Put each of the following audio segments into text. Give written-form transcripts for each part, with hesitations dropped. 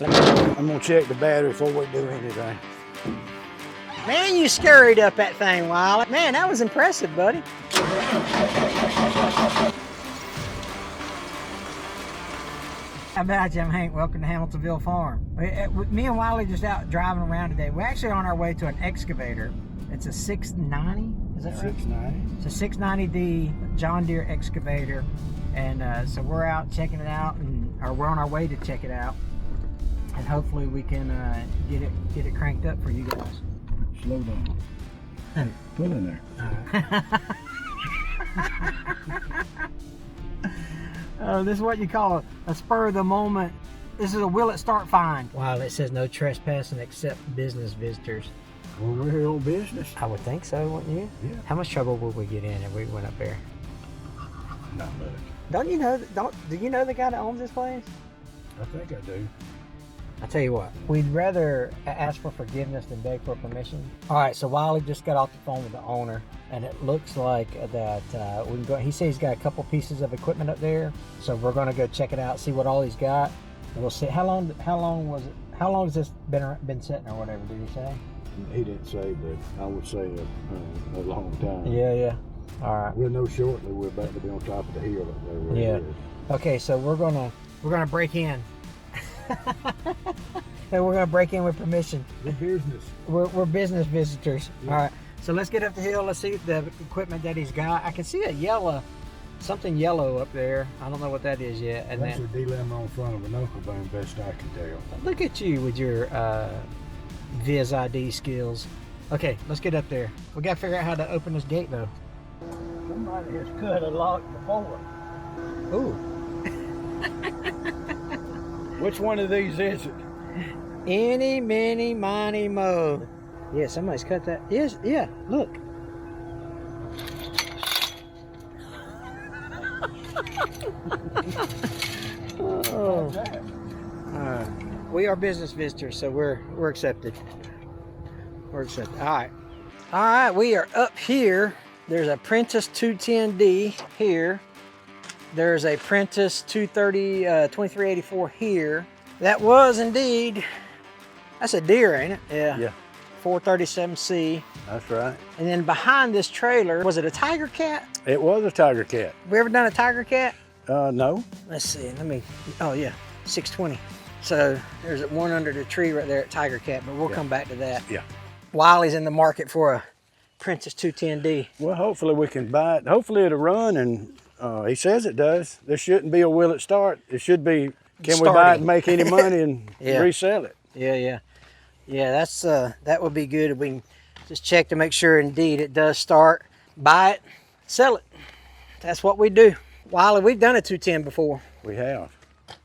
I'm gonna check the battery before we do anything. Man, you scurried up that thing, Wiley. Man, that was impressive, buddy. How about you? I'm Hank. Welcome to Hamiltonville Farm. Me and Wiley just out driving around today. We're actually on our way to an excavator. It's a 690, is that right? 690. It's a 690D John Deere excavator. And so we're out checking it out, or we're on our way to check it out. And hopefully we can get it cranked up for you guys. Slow down. Hey, pull in there. This is what you call a spur of the moment. This is a will it start find. Wow, it says no trespassing except business visitors. Well, we're here on business. I would think so, wouldn't you? Yeah. How much trouble would we get in if we went up there? Not much. Do you know the guy that owns this place? I think I do. I'll tell you what, we'd rather ask for forgiveness than beg for permission. All right, so Wiley just got off the phone with the owner, and it looks like that we can go. He says he's got a couple pieces of equipment up there, so we're going to go check it out, see what all he's got, and we'll see how long has this been sitting or whatever? Did he say? He didn't say, but I would say a long time. Yeah. All right. We'll know shortly. We're about to be on top of the hill up there. Where Yeah. it is. Okay, so we're gonna break in. And we're gonna break in with permission. We're business. We're business visitors. Yeah. All right. So let's get up the hill. Let's see the equipment that he's got. I can see something yellow up there. I don't know what that is yet. And That's then a dilemma on front of an knuckle bone, best I can tell. look at you with your Viz ID skills. Okay, let's get up there. We gotta figure out how to open this gate though. Somebody has cut a lock before. Ooh. Which one of these is it? Eeny, miny, miny, mo. Yeah, somebody's cut that. Yes, yeah, look. Oh. We are business visitors, so we're accepted. We're accepted. All right, we are up here. There's a Prentice 210D here. There's a Prentice 2384 here. That was indeed, that's a Deere, ain't it? Yeah. 437C. That's right. And then behind this trailer, was it a Tiger Cat? It was a Tiger Cat. Have we ever done a Tiger Cat? No. Let's see, oh yeah, 620. So there's one under the tree right there at Tiger Cat, but we'll come back to that. Yeah. Wiley's in the market for a Prentice 210D. Well, hopefully we can buy it. Hopefully it'll run, and he says it does. There shouldn't be a will it start. It should be, can we buy it and make any money and resell it? Yeah, that's that would be good if we can just check to make sure indeed it does start. Buy it, sell it. That's what we do. Wiley, we've done a 210 before. We have.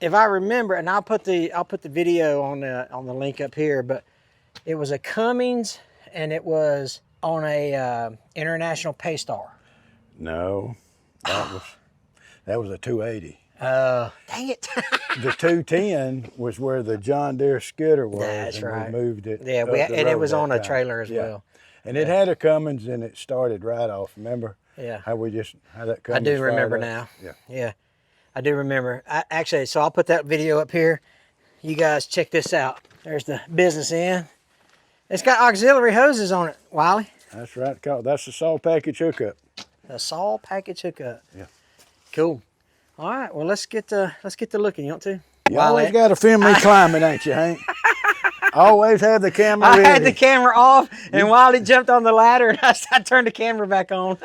If I remember, and I'll put the video on the link up here, but it was a Cummins and it was on a International Paystar. No, that was a 280. Dang it. The 210 was where the John Deere skidder was. That's and right. We moved it. Yeah, and it was on a trailer as well. And it had a Cummins and it started right off. Remember? Yeah. How that Cummins I do remember fired up? now. Yeah. Yeah, I do remember. Actually, so I'll put that video up here. You guys check this out. There's the business end. It's got auxiliary hoses on it, Wiley. That's right. That's the saw package hookup. The saw package hookup. Yeah. Cool. All right. Well, let's get to looking. You want to? You always got to film me climbing, ain't you, Hank? Always have the camera ready. I had the camera off, and Wiley jumped on the ladder, and I turned the camera back on.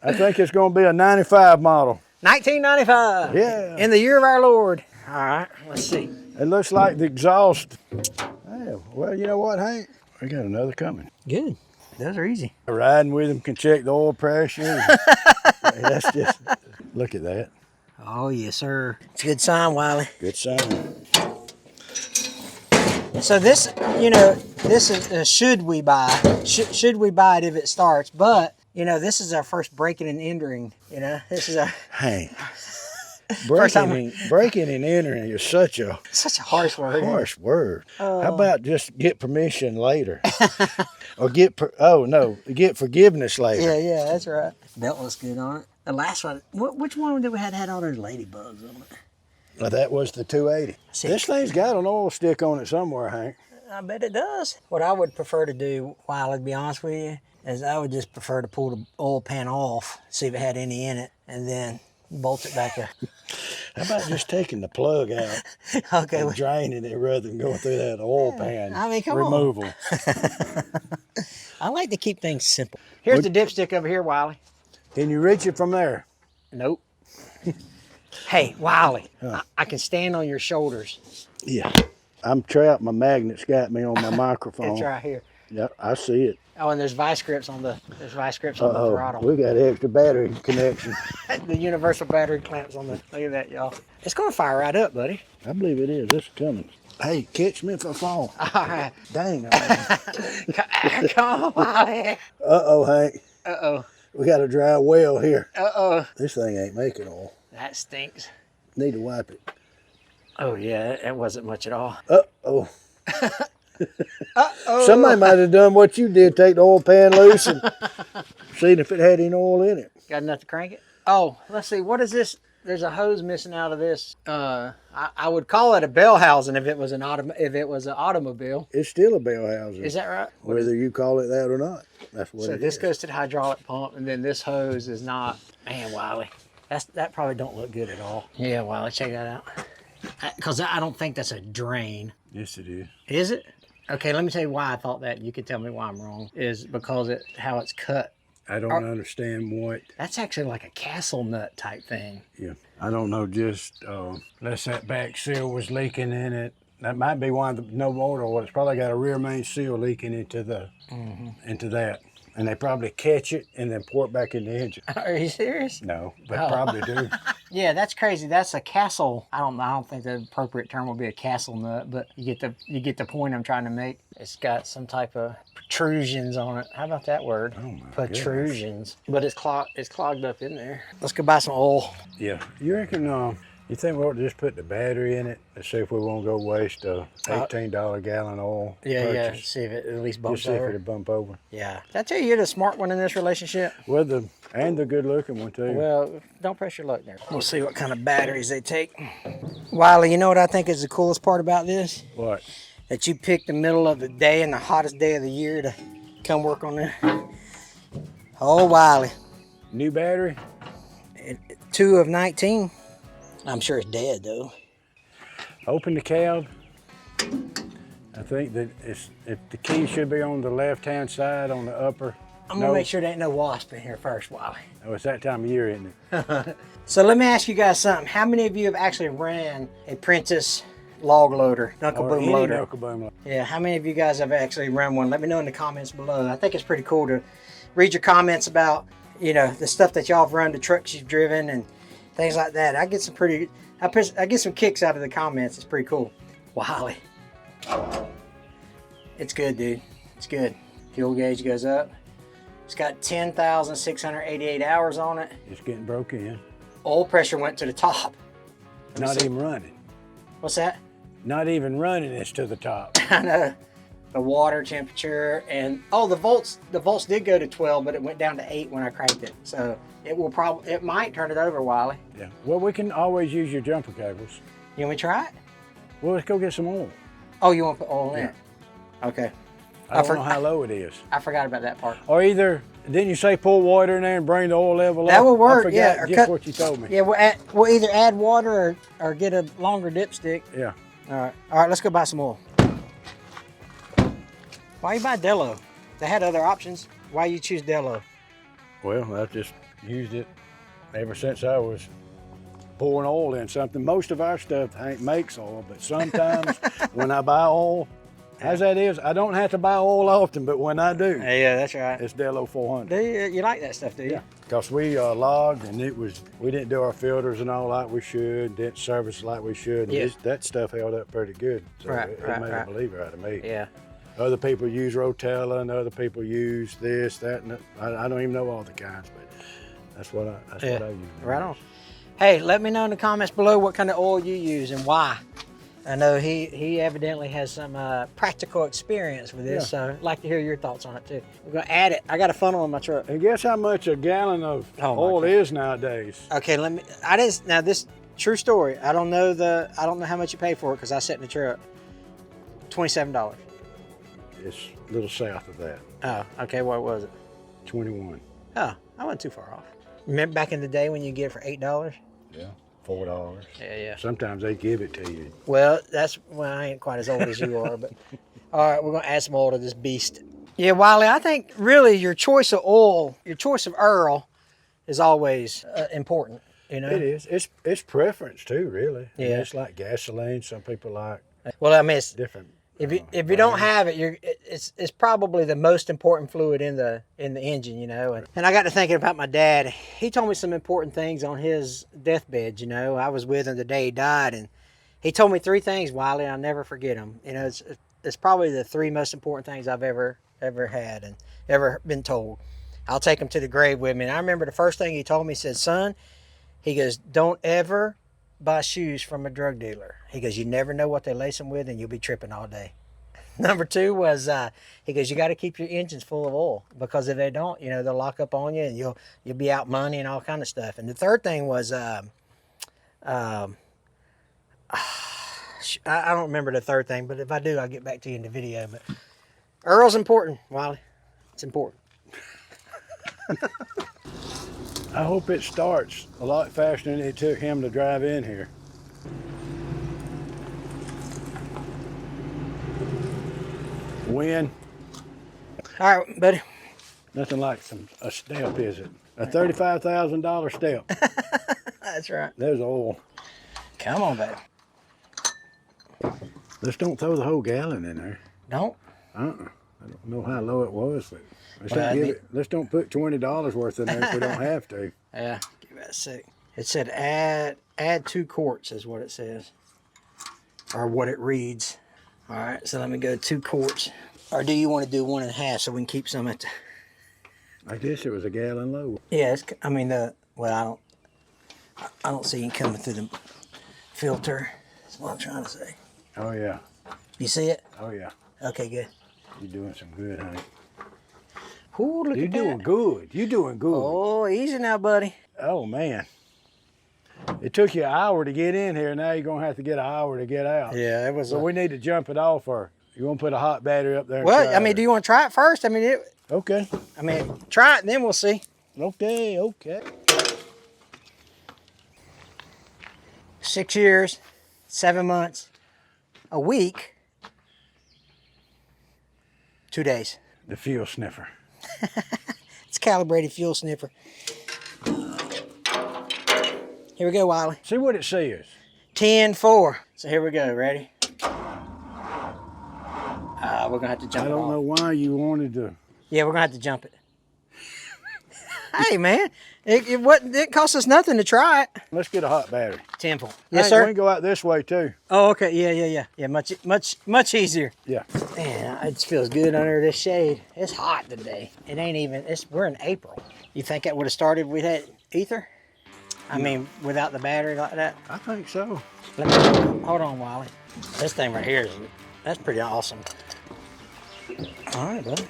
I think it's going to be a 95 model. 1995. Yeah. In the year of our Lord. All right. Let's see. It looks like the exhaust. Yeah, well, you know what, Hank? We got another coming. Good. Those are easy. Riding with them can check the oil pressure. That's just, look at that. Oh, yes, sir. It's a good sign, Wiley. Good sign. So this, this is should we buy? Should we buy it if it starts? But, this is our first breaking and entering. This is our... Hank. Breaking and entering is such a harsh word. Harsh word. How about just get permission later, or get forgiveness later? Yeah, that's right. Belt looks good on it. The last one, which one did we had all those ladybugs on it? That was the 280. See, this thing's got an oil stick on it somewhere, Hank. I bet it does. What I would prefer to do, Wiley, to be honest with you, is I would just prefer to pull the oil pan off, see if it had any in it, and then bolt it back up. How about just taking the plug out Okay, and draining it rather than going through that oil pan On. removal? I like to keep things simple. Here's the dipstick over here, Wiley. Can you reach it from there? Nope. Hey, Wiley, I can stand on your shoulders. Yeah. I'm trapped. My magnet's got me on my microphone. It's right here. Yep, I see it. Oh, and there's vice grips on the throttle. We got extra battery connection. The universal battery clamps on the. Look at that, y'all. It's gonna fire right up, buddy. I believe it is. It's coming. Hey, catch me if I fall. All right. Dang. Come on, Wiley. Uh-oh, Hank. Uh-oh. We got a dry well here. Uh-oh. This thing ain't making oil. That stinks. Need to wipe it. Oh yeah, it wasn't much at all. Uh-oh. Uh-oh. Somebody might have done what you did, take the oil pan loose and seen if it had any oil in it. Got enough to crank it? Oh, let's see. What is this? There's a hose missing out of this. I would call it a bell housing if it was an automobile. It's still a bell housing. Is that right? Whether you call it that or not. That's what So it this is. goes to the hydraulic pump, and then this hose is not. Man, Wiley, that probably don't look good at all. Yeah, Wiley, check that out. Because I don't think that's a drain. Yes, it is. Is it? Okay, let me tell you why I thought that. You can tell me why I'm wrong. Is because how it's cut. I don't understand what. That's actually like a castle nut type thing. Yeah. I don't know, just unless that back seal was leaking in it. That might be why no motor oil. It's probably got a rear main seal leaking into that. And they probably catch it and then pour it back in the engine. Are you serious? No, but probably do. Yeah, that's crazy. That's a castle. I don't think the appropriate term would be a castle nut, but you get the point I'm trying to make. It's got some type of protrusions on it. How about that word? Oh my protrusions. Goodness. But it's clogged up in there. Let's go buy some oil. Yeah. You reckon you think we ought to just put the battery in it and see if we won't go waste a $18 gallon oil purchase? See if it at least bumps just see over. if it'll bump over. Yeah. Did I tell you you're the smart one in this relationship? Well, the good looking one too. Well, don't press your luck there. We'll see what kind of batteries they take. Wiley, you know what I think is the coolest part about this? What? That you picked the middle of the day and the hottest day of the year to come work on there. Oh, Wiley. New battery? 2 of 19. I'm sure it's dead though. Open the cab. I think that the key should be on the left-hand side on the upper. I'm gonna make sure there ain't no wasp in here first, Wiley. Oh, it's that time of year, isn't it? So let me ask you guys something. How many of you have actually ran a Prentice log loader, knuckle boom loader? Knuckle boom loader. Yeah, how many of you guys have actually run one? Let me know in the comments below. I think it's pretty cool to read your comments about, the stuff that y'all have run, the trucks you've driven and things like that. I get some kicks out of the comments. It's pretty cool. Wiley. It's good, dude. It's good. Fuel gauge goes up. It's got 10,688 hours on it. It's getting broke in. Oil pressure went to the top. Not even running. What's that? Not even running, it's to the top. I know. The water temperature and the volts did go to 12, but it went down to 8 when I cranked it. So it might turn it over, Wiley. Yeah. Well, we can always use your jumper cables. You want me to try it? Well, let's go get some oil. Oh, you want to put oil in it? Okay. I don't know how low it is. I forgot about that part. Or either, didn't you say pour water in there and bring the oil level up? That will work, I yeah. forgot just what you told me. Yeah, we'll either add water or get a longer dipstick. Yeah. All right, let's go buy some oil. Why you buy Dello? They had other options. Why you choose Dello? Well, I've just used it ever since I was pouring oil in something. Most of our stuff makes oil, but sometimes when I buy oil, as that is, I don't have to buy oil often, but when I do, yeah, that's right. it's Dello 400. Do you like that stuff, do you? Yeah, because we logged and we didn't do our filters and all like we should, didn't service like we should. And that stuff held up pretty good. So it made a believer out of me. Yeah. Other people use Rotella and other people use this, that, and I don't even know all the kinds, but that's what I use. Right on. Hey, let me know in the comments below what kind of oil you use and why. I know he evidently has some practical experience with this, so I'd like to hear your thoughts on it too. We're gonna add it. I got a funnel in my truck. And guess how much a gallon of oil is nowadays? Okay, True story. I don't know how much you pay for it because I sat in the truck. $27. It's a little south of that. Oh, okay. What was it? 21. Oh, I wasn't too far off. Remember back in the day when you get it for $8? Yeah. $4. Yeah. Sometimes they give it to you. Well, I ain't quite as old as you are, but all right, we're gonna add some oil to this beast. Yeah, Wiley, I think really your choice of oil, your choice of Earl, is always important. You know, It is. It's preference too, really. Yeah. I mean, it's like gasoline. Some people like well, I mean, it's, different. if you don't have it, it's probably the most important fluid in the engine, you know. And I got to thinking about my dad. He told me some important things on his deathbed. You know, I was with him the day he died, and he told me 3 things, Wiley. I'll never forget them. You know, it's probably the 3 most important things I've ever had and ever been told. I'll take them to the grave with me. And I remember the first thing he told me, he said, "Son," he goes, "don't ever buy shoes from a drug dealer." He goes, "You never know what they lace them with, and you'll be tripping all day." Number 2 was, he goes, "You got to keep your engines full of oil, because if they don't, you know, they'll lock up on you and you'll be out money and all kind of stuff." And the third thing was, I don't remember the third thing, but if I do, I'll get back to you in the video. But Earl's important, Wiley. It's important. I hope it starts a lot faster than it took him to drive in here. Wind. All right, buddy. Nothing like a step, is it? A $35,000 step. That's right. There's oil. Come on, baby. Let's don't throw the whole gallon in there. Don't? I don't know how low it was, but let's don't put $20 worth in there if we don't have to. Yeah, give that a sec. It said add 2 quarts is what it says, or what it reads. All right, so let me go 2 quarts. Or do you want to do 1.5 so we can keep some at the... I guess it was a gallon low. Yeah, I don't see it coming through the filter. That's what I'm trying to say. Oh yeah. You see it? Oh yeah. Okay, good. You're doing some good, honey. Ooh, look You're at doing that. good. You're doing good. Oh, easy now, buddy. Oh man. It took you an hour to get in here. Now you're gonna have to get an hour to get out. Yeah, it was. So we need to jump it off, or you want to put a hot battery up there? And Well, try I mean, it? do you want to try it first? Okay. Try it and then we'll see. Okay. 6 years, 7 months, a week, 2 days. The fuel sniffer. It's a calibrated fuel sniffer. Here we go, Wiley. See what it says. 10-4. So here we go. Ready? We're gonna have to jump I it don't off. know why you wanted to. Yeah, we're gonna have to jump it. Hey, man, it costs us nothing to try it. Let's get a hot battery. 10-4. Hey, Yes, We sir. can go out this way too. Oh, okay. Yeah. Much easier. Yeah. Man, it just feels good under this shade. It's hot today. It ain't even. We're in April. You think that would have started with that ether? I mean, without the battery like that. I think so. Hold on, Wiley. This thing right here that's pretty awesome. All right, buddy.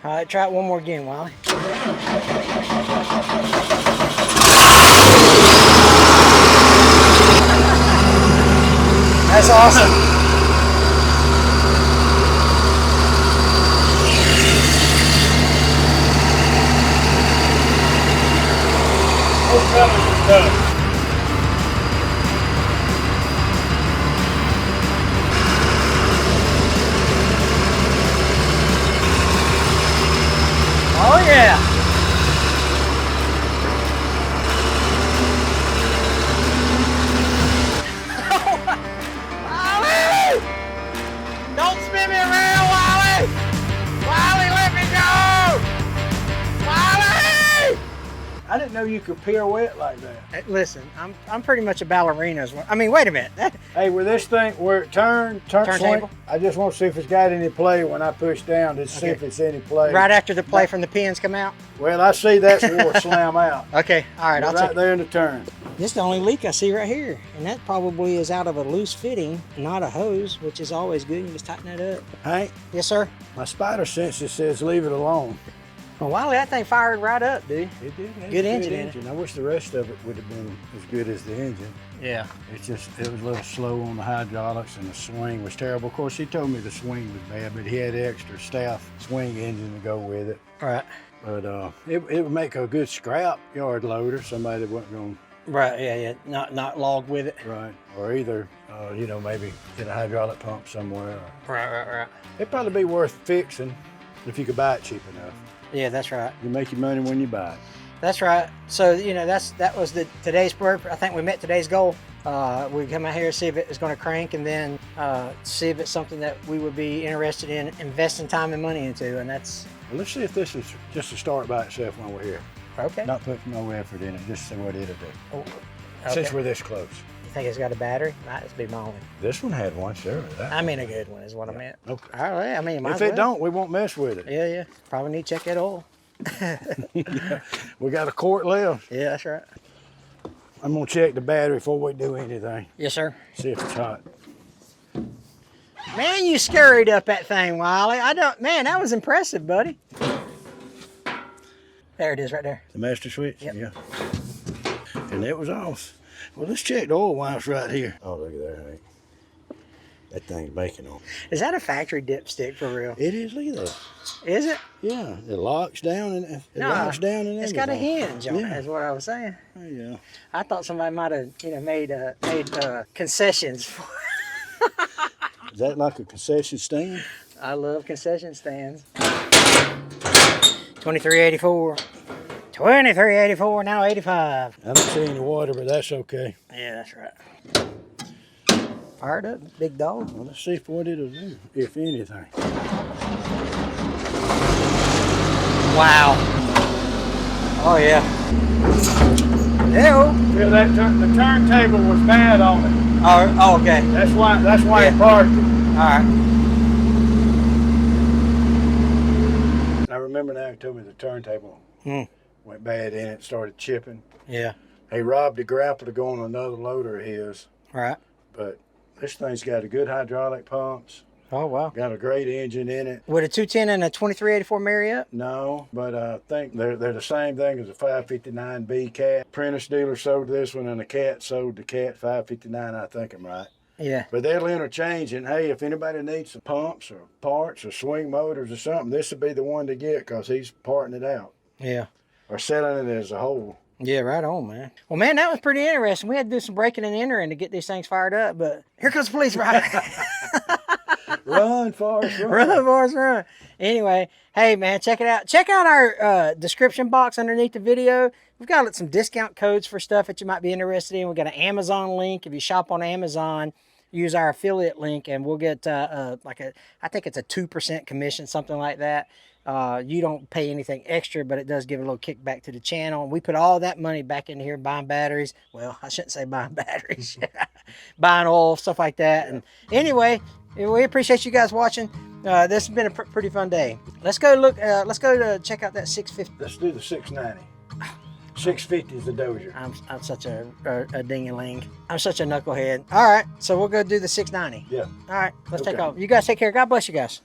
All right, try it one more again, Wiley. That's awesome. Oh yeah. Wiley! Don't spin me around, Wiley! Wiley, let me go! Wiley! I didn't know you could pirouette like that. Hey, listen, I'm pretty much a ballerina. I mean, wait a minute. Hey, with this thing where it Turntable? swing, I just want to see if it's got any play when I push down to see Okay. if it's any play. Right after the play from the pins come out? Well, I see that's where slam out. Okay, all right, I'll right take there in the turn. This is the only leak I see right here. And that probably is out of a loose fitting, not a hose, which is always good. You just tighten that up. Hank, Yes, sir. my spider sense says leave it alone. Well, Wiley, that thing fired right up, dude. It did. It Good had a engine in it. I wish the rest of it would have been as good as the engine. Yeah. It's just, it was a little slow on the hydraulics and the swing was terrible. Of course, he told me the swing was bad, but he had extra staff swing engine to go with it. Right. But it would make a good scrap yard loader. Somebody that wasn't going Right, yeah. Not log with it. right, or either you know, maybe get a hydraulic pump somewhere. Right. It'd probably be worth fixing if you could buy it cheap enough. Yeah, that's right. You make your money when you buy it. That's right. So, you know, that was today's purpose. I think we met today's goal. We come out here, see if it is going to crank, and then see if it's something that we would be interested in investing time and money into, and that's... Well, let's see if this is just a start by itself when we're here. Okay. Not putting no effort in it, just see what it'll do. Oh, okay. Since we're this close. You think it's got a battery? Might just be my only. This one had one, sure. I mean a good one is what I meant. Okay. All right, I mean, might If as it well. don't, we won't mess with it. Yeah. Probably need to check that oil. Yeah. We got a quart left. Yeah, that's right. I'm gonna check the battery before we do anything. Yes, sir. See if it's hot. Man, you scurried up that thing, Wiley. Man, that was impressive, buddy. There it is right there. The master switch? Yep. Yeah. And it was off. Well, let's check the oil wipes right here. Oh, look at that, Hank. That thing's baking on. Is that a factory dipstick for real? It is, look at that. Is it? Yeah, it locks down and locks down and it's got a everything. hinge on it, is what I was saying. Oh, yeah. I thought somebody might have, made concessions. Is that like a concession stand? I love concession stands. 2384. 2384, now 85. I don't see any water, but that's okay. Yeah, that's right. Fired up, big dog. Well, let's see what it'll do, if anything. Wow. Oh, yeah. Ew. Yeah, the turntable was bad on it. Oh, okay. That's why it parked it. All right. I remember now he told me the turntable went bad in it, started chipping. Yeah. He robbed the grapple to go on another loader of his. Right. But this thing's got a good hydraulic pumps, Oh, wow. got a great engine in it. Would a 210 and a 2384 marry up? No, but I think they're the same thing as a 559B Cat. Apprentice dealer sold this one and the Cat sold the Cat 559, I think I'm right. Yeah. But they'll interchange, and hey, if anybody needs some pumps or parts or swing motors or something, this would be the one to get because he's parting it out Yeah. or selling it as a whole. Yeah, right on, man. Well, man, that was pretty interesting. We had to do some breaking and entering to get these things fired up, but here comes the police, right? Run, Forrest, run. Run, Forrest, run. Anyway, hey, man, check it out. Check out our description box underneath the video. We've got some discount codes for stuff that you might be interested in. We've got an Amazon link. If you shop on Amazon, use our affiliate link, and we'll get I think it's a 2% commission, something like that. You don't pay anything extra, but it does give a little kickback to the channel. We put all that money back in here buying batteries. Well, I shouldn't say buying batteries. Buying oil, stuff like that. And anyway, we appreciate you guys watching. This has been a pretty fun day. Let's go look. Let's go to check out that 650. Let's do the 690. 650 is the Dozier. I'm such a ding-a-ling. I'm such a knucklehead. All right, so we'll go do the 690. Yeah. All right, let's take Okay. off. You guys take care. God bless you guys.